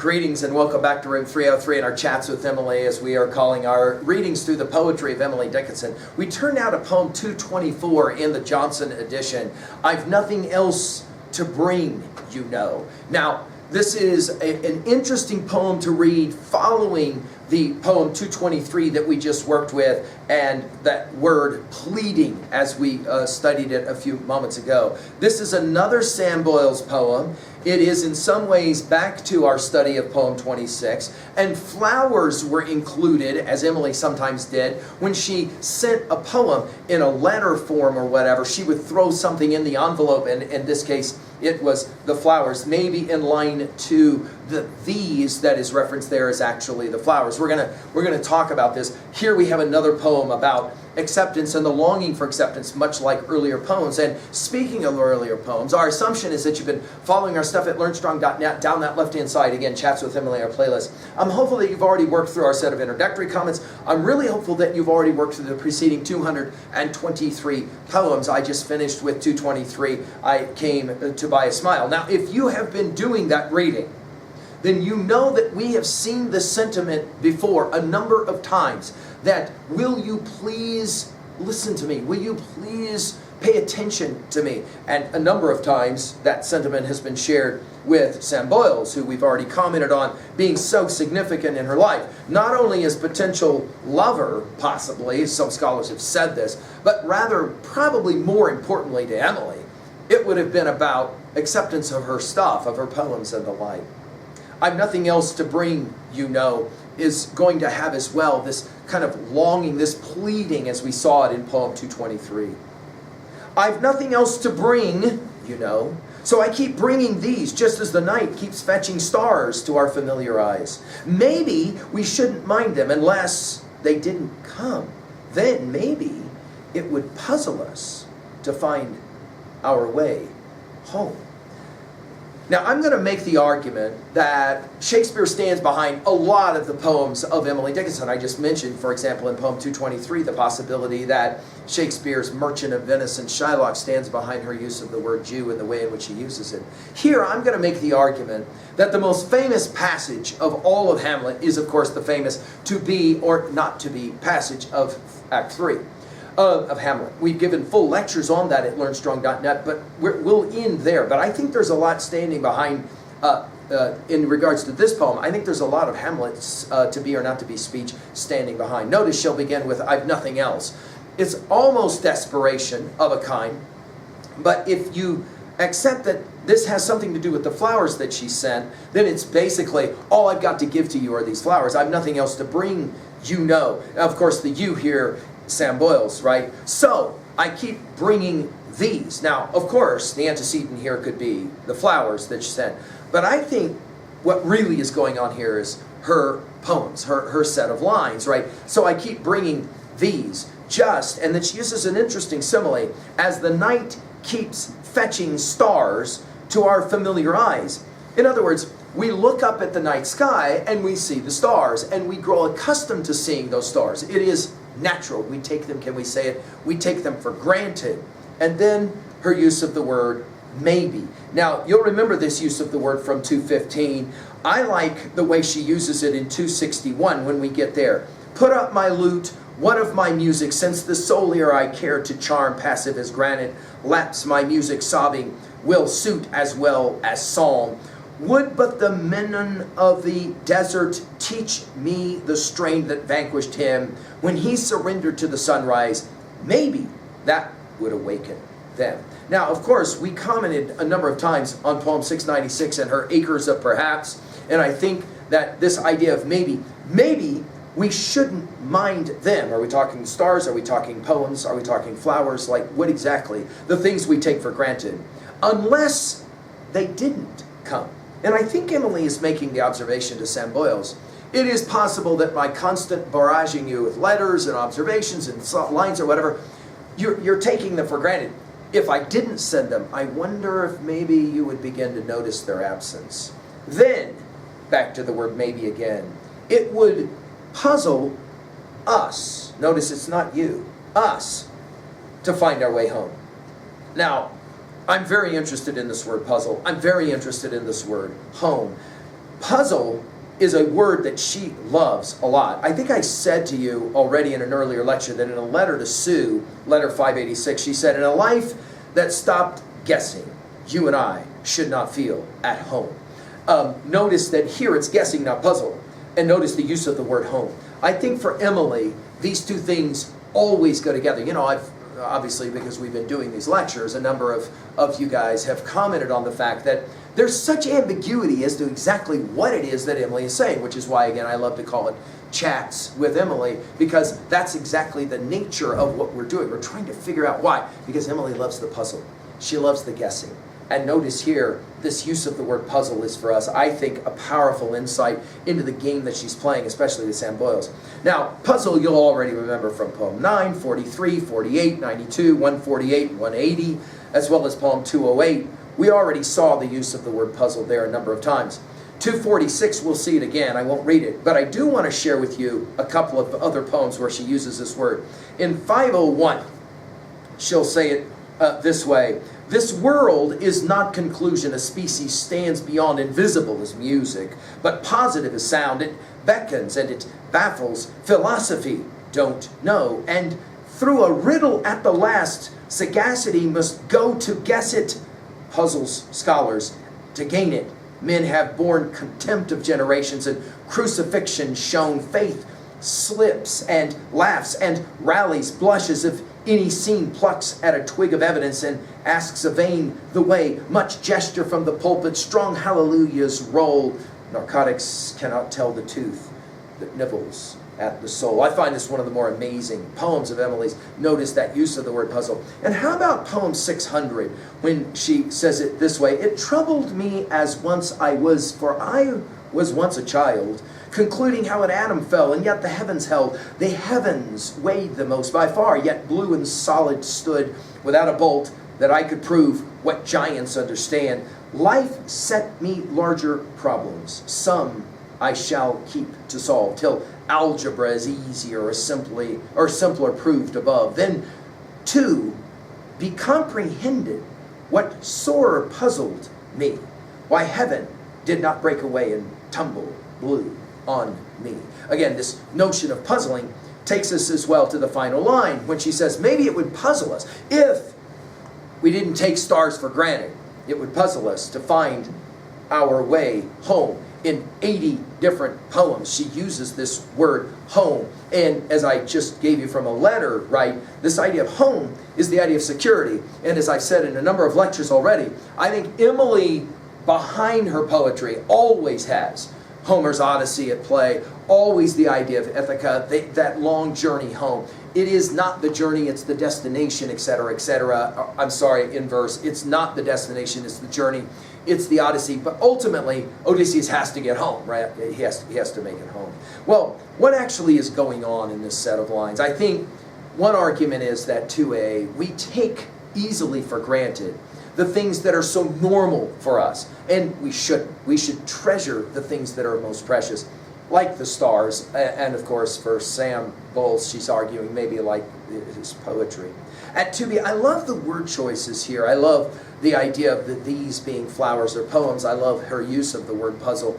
Greetings and welcome back to Room 303 and our chats with Emily, as we are calling our readings through the poetry of Emily Dickinson. We turn now to poem 224 in the Johnson edition. I've nothing else to bring, you know. Now, this is an interesting poem to read following the poem 223 that we just worked with, and that word pleading as we studied it a few moments ago. This is another Sam Boyle's poem. It is in some ways back to our study of poem 26, and flowers were included, as Emily sometimes did. When she sent a poem in a letter form or whatever, she would throw something in the envelope, and in this case it was the flowers. Maybe in line 2, the these that is referenced there is actually the flowers. We're gonna talk about this. Here we have another poem about acceptance and the longing for acceptance, much like earlier poems. And speaking of earlier poems, our assumption is that you've been following our stuff at learnstrong.net, down that left-hand side, again, Chats with Emily, our playlist. I'm hopeful that you've already worked through our set of introductory comments. I'm really hopeful that you've already worked through the preceding 223 poems. I just finished with 223. I came to buy a smile. Now, if you have been doing that reading, then you know that we have seen this sentiment before a number of times, that will you please listen to me? Will you please pay attention to me? And a number of times that sentiment has been shared with Sam Boyles, who we've already commented on being so significant in her life. Not only as potential lover, possibly, some scholars have said this, but rather, probably more importantly to Emily, it would have been about acceptance of her stuff, of her poems and the like. I've nothing else to bring, you know, is going to have as well this kind of longing, this pleading, as we saw it in poem 223. I've nothing else to bring, you know, so I keep bringing these, just as the night keeps fetching stars to our familiar eyes. Maybe we shouldn't mind them unless they didn't come. Then maybe it would puzzle us to find our way home. Now, I'm going to make the argument that Shakespeare stands behind a lot of the poems of Emily Dickinson. I just mentioned, for example, in poem 223, the possibility that Shakespeare's Merchant of Venice and Shylock stands behind her use of the word Jew and the way in which he uses it. Here, I'm going to make the argument that the most famous passage of all of Hamlet is, of course, the famous to be or not to be passage of Act 3. Of Hamlet. We've given full lectures on that at learnstrong.net, but we'll end there. But I think there's a lot standing behind, in regards to this poem, I think there's a lot of Hamlet's to be or not to be speech standing behind. Notice she'll begin with, I've nothing else. It's almost desperation of a kind, but if you accept that this has something to do with the flowers that she sent, then it's basically, all I've got to give to you are these flowers. I've nothing else to bring, you know. Now, of course, the you here, Sam Boyles, right? So, I keep bringing these. Now, of course, the antecedent here could be the flowers that she sent. But I think what really is going on here is her poems, her set of lines, right? So I keep bringing these, just, and then she uses an interesting simile, as the night keeps fetching stars to our familiar eyes. In other words, we look up at the night sky and we see the stars, and we grow accustomed to seeing those stars. It is natural. We take them, can we say it? We take them for granted. And then her use of the word maybe. Now, you'll remember this use of the word from 215. I like the way she uses it in 261 when we get there. Put up my lute, one of my music, since the sole ear I care to charm, passive as granite, laps my music sobbing, will suit as well as psalm. Would but the Menon of the desert teach me the strain that vanquished him when he surrendered to the sunrise, maybe that would awaken them. Now, of course, we commented a number of times on poem 696 and her acres of perhaps, and I think that this idea of maybe we shouldn't mind them. Are we talking stars? Are we talking poems? Are we talking flowers? Like, what exactly? The things we take for granted. Unless they didn't come. And I think Emily is making the observation to Sam Boyles. It is possible that by constant barraging you with letters and observations and lines or whatever, you're taking them for granted. If I didn't send them, I wonder if maybe you would begin to notice their absence. Then, back to the word maybe again, it would puzzle us, notice it's not you, us, to find our way home. Now, I'm very interested in this word puzzle. I'm very interested in this word home. Puzzle is a word that she loves a lot. I think I said to you already in an earlier lecture that in a letter to Sue, letter 586, she said, in a life that stopped guessing, you and I should not feel at home. Notice that here it's guessing, not puzzle. And notice the use of the word home. I think for Emily, these two things always go together. You know, I've obviously, because we've been doing these lectures, a number of you guys have commented on the fact that there's such ambiguity as to exactly what it is that Emily is saying, which is why, again, I love to call it Chats with Emily, because that's exactly the nature of what we're doing. We're trying to figure out why. Because Emily loves the puzzle. She loves the guessing. And notice here, this use of the word puzzle is for us, I think, a powerful insight into the game that she's playing, especially with Sam Boyles. Now, puzzle you'll already remember from poem 9, 43, 48, 92, 148, 180, as well as poem 208. We already saw the use of the word puzzle there a number of times. 246, we'll see it again. I won't read it. But I do want to share with you a couple of other poems where she uses this word. In 501, she'll say it this way. This world is not conclusion. A species stands beyond invisible as music, but positive as sound. It beckons and it baffles. Philosophy don't know. And through a riddle at the last, sagacity must go to guess it. Puzzles scholars to gain it. Men have borne contempt of generations and crucifixion shown. Faith slips and laughs and rallies, blushes if any scene plucks at a twig of evidence and asks a vain the way. Much gesture from the pulpit, strong hallelujahs roll. Narcotics cannot tell the tooth that nibbles at the soul. I find this one of the more amazing poems of Emily's. Notice that use of the word puzzle. And how about poem 600 when she says it this way? It troubled me as once I was, for I was once a child, concluding how an atom fell, and yet the heavens held. The heavens weighed the most by far, yet blue and solid stood without a bolt that I could prove what giants understand. Life set me larger problems. Some I shall keep to solve, till algebra is easier or simpler proved above. Then, too, be comprehended what sore puzzled me, why heaven did not break away and tumble blue on me. Again, this notion of puzzling takes us as well to the final line when she says, maybe it would puzzle us if we didn't take stars for granted. It would puzzle us to find our way home. In 80 different poems, she uses this word home. And as I just gave you from a letter, right, this idea of home is the idea of security. And as I've said in a number of lectures already, I think Emily, behind her poetry, always has Homer's Odyssey at play, always the idea of Ithaca, that long journey home. It is not the journey, it's the destination, etc., etc. I'm sorry, in verse, it's not the destination, it's the journey, it's the Odyssey. But ultimately, Odysseus has to get home, right? He has to make it home. Well, what actually is going on in this set of lines? I think one argument is that 2a, we take easily for granted the things that are so normal for us. And we should treasure the things that are most precious, like the stars, and of course for Sam Boyles, she's arguing maybe like his poetry. At 2b, I love the word choices here. I love the idea of these being flowers or poems. I love her use of the word puzzle.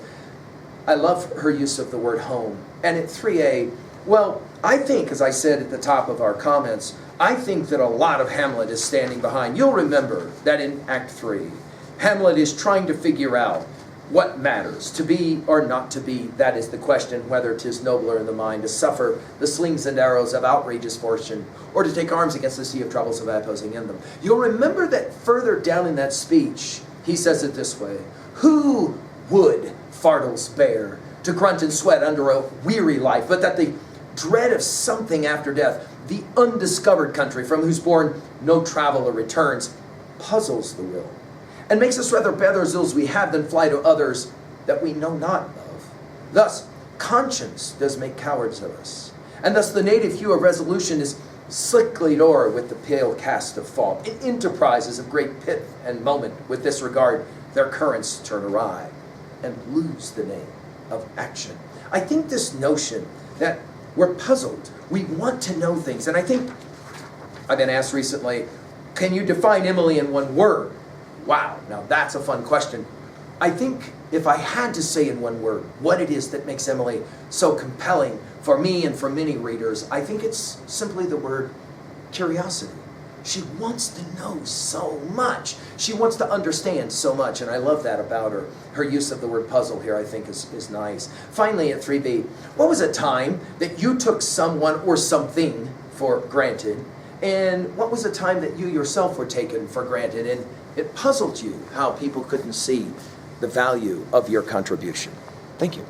I love her use of the word home. And at 3a, well, I think, as I said at the top of our comments, I think that a lot of Hamlet is standing behind. You'll remember that in Act 3, Hamlet is trying to figure out what matters, to be or not to be. That is the question, whether 'tis nobler in the mind to suffer the slings and arrows of outrageous fortune, or to take arms against the sea of troubles of opposing in them. You'll remember that further down in that speech, he says it this way: who would fardels bear, to grunt and sweat under a weary life, but that the dread of something after death, the undiscovered country from whose bourne no traveler returns, puzzles the will, and makes us rather bear those ills we have than fly to others that we know not of. Thus, conscience does make cowards of us, and thus the native hue of resolution is slickly o'er with the pale cast of fault. In enterprises of great pith and moment, with this regard, their currents turn awry, and lose the name of action. I think this notion that we're puzzled, we want to know things, and I think I've been asked recently, can you define Emily in one word? Wow, now that's a fun question. I think if I had to say in one word what it is that makes Emily so compelling for me and for many readers, I think it's simply the word curiosity. She wants to know so much. She wants to understand so much, and I love that about her. Her use of the word puzzle here, I think, is nice. Finally, at 3B, what was a time that you took someone or something for granted, and what was a time that you yourself were taken for granted, and it puzzled you how people couldn't see the value of your contribution? Thank you.